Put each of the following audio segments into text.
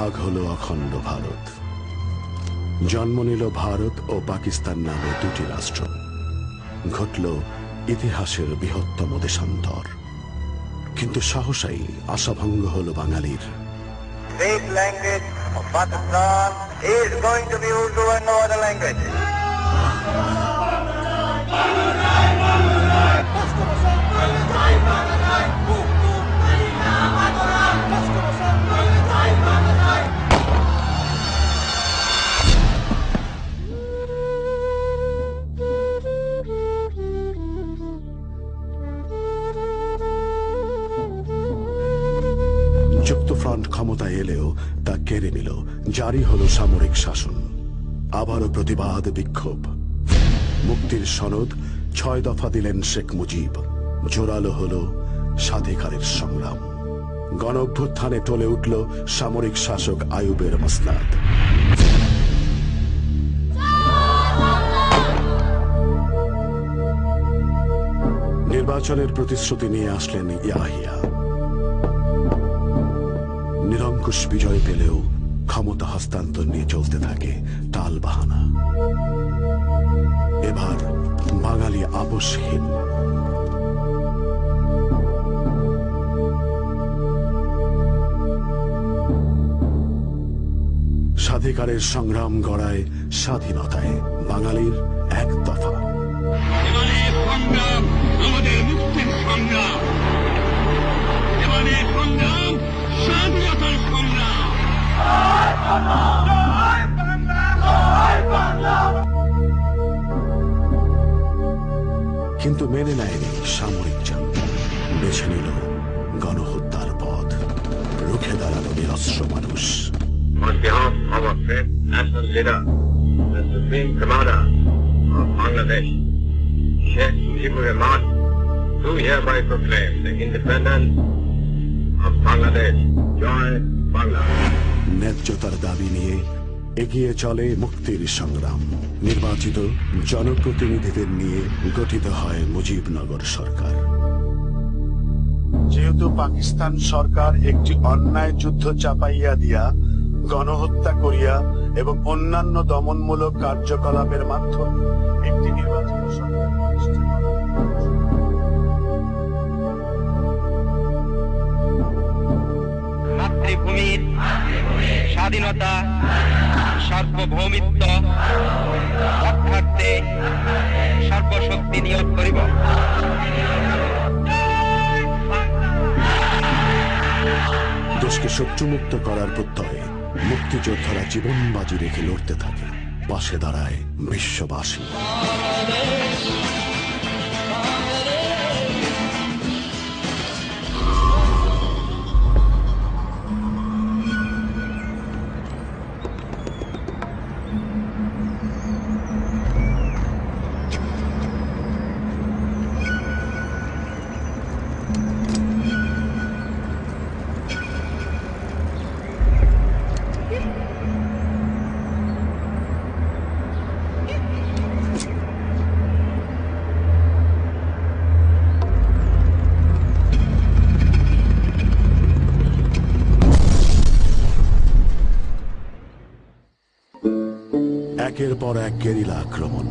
ভাগ হলো অখণ্ড ভারত। জন্ম নিল ভারত ও পাকিস্তান নামে দুটি রাষ্ট্র। ঘটল ইতিহাসের বৃহত্তম দেশান্তর। কিন্তু সাহসাই আশাভঙ্গ হল বাঙালির। State language of Pakistan is going to be Urdu and no other language. যুক্তফ্রন্ট ক্ষমতায় এলেও তা কেড়ে নিল, জারি হলো সামরিক শাসন। আবারও প্রতিবাদ বিক্ষোভ। মুক্তির সনদ 6 দফা দিলেন শেখ মুজিব। জোরালো হলো স্বাধিকারের সংগ্রাম। গণ অভ্যুত্থানে টলে উঠল সামরিক শাসক আইয়ুবের মসনাদ। নির্বাচনের প্রতিশ্রুতি নিয়ে আসলেন ইয়াহিয়া। নিরঙ্কুশ বিজয় পেলেও ক্ষমতা হস্তান্তর নিয়ে চলতে থাকে টাল বাহানা। এবার বাঙালি আপোষহীন। স্বাধিকারের সংগ্রাম গড়ায় স্বাধীনতায় বাঙালির এক দফা। আমাদের মুক্তির সংগ্রাম, এবারে সংগ্রাম স্বাধীনতার সংগ্রাম। কিন্তু মেনে নেয়নি সামরিক জান্তা। বেছে নিল গণহত্যার পথ। রুখে দাঁড়ালো নিরস্ত্র মানুষ। On behalf of our great national leader, the Supreme Commander of Bangladesh, Sheikh Mujibur Rahman, do hereby proclaim the independence of Bangladesh. Joy Bangla. ন্যায্যতার দাবি নিয়ে এগিয়ে চলে মুক্তির সংগ্রাম। নির্বাচিত জনপ্রতিনিধিদের নিয়ে গঠিত হয় মুজিবনগর সরকার। যেহেতু পাকিস্তান সরকার একটি অন্যায় যুদ্ধ চাপাইয়া দিয়া, গণহত্যা করিয়া এবং অন্যান্য দমনমূলক কার্যকলাপের মাধ্যমে একটি নির্বাচিত সরকার প্রতিষ্ঠা মাতৃভূমির স্বাধীনতা সার্বভৌমিত্ব রক্ষার্থে সর্বশক্তি নিয়োগ করিব। দেশকে শত্রুমুক্ত করার প্রত্যয়ে মুক্তিযোদ্ধারা জীবন বাজি রেখে লড়তে থাকে। পাশে দাঁড়ায় বিশ্ববাসী। একের পর এক গেরিলা আক্রমণ।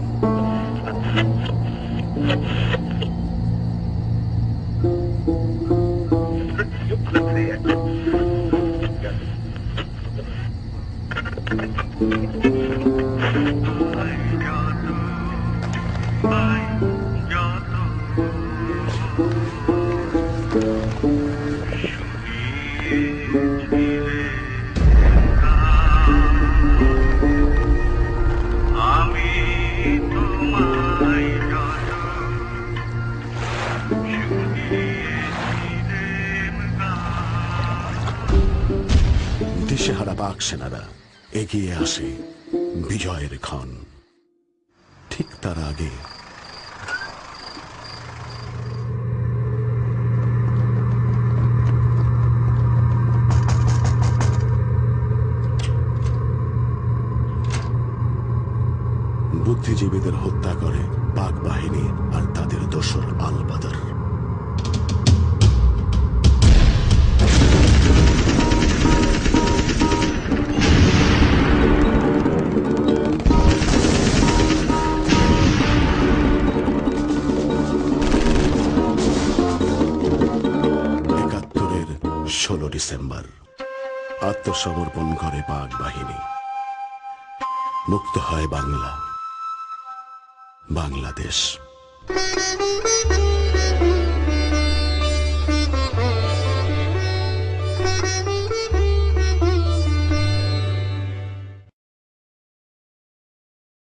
দিশেহারা পাক সেনারা এগিয়ে আসে বিজয়ের ক্ষণ। ঠিক তার আগে বুদ্ধিজীবীদের হত্যা করে পাক বাহিনী আর তাদের দোসর আল বাদর। ডিসেম্বর আত্মসমর্পণ করে পাক বাহিনী। মুক্ত হয় বাংলা, বাংলাদেশ।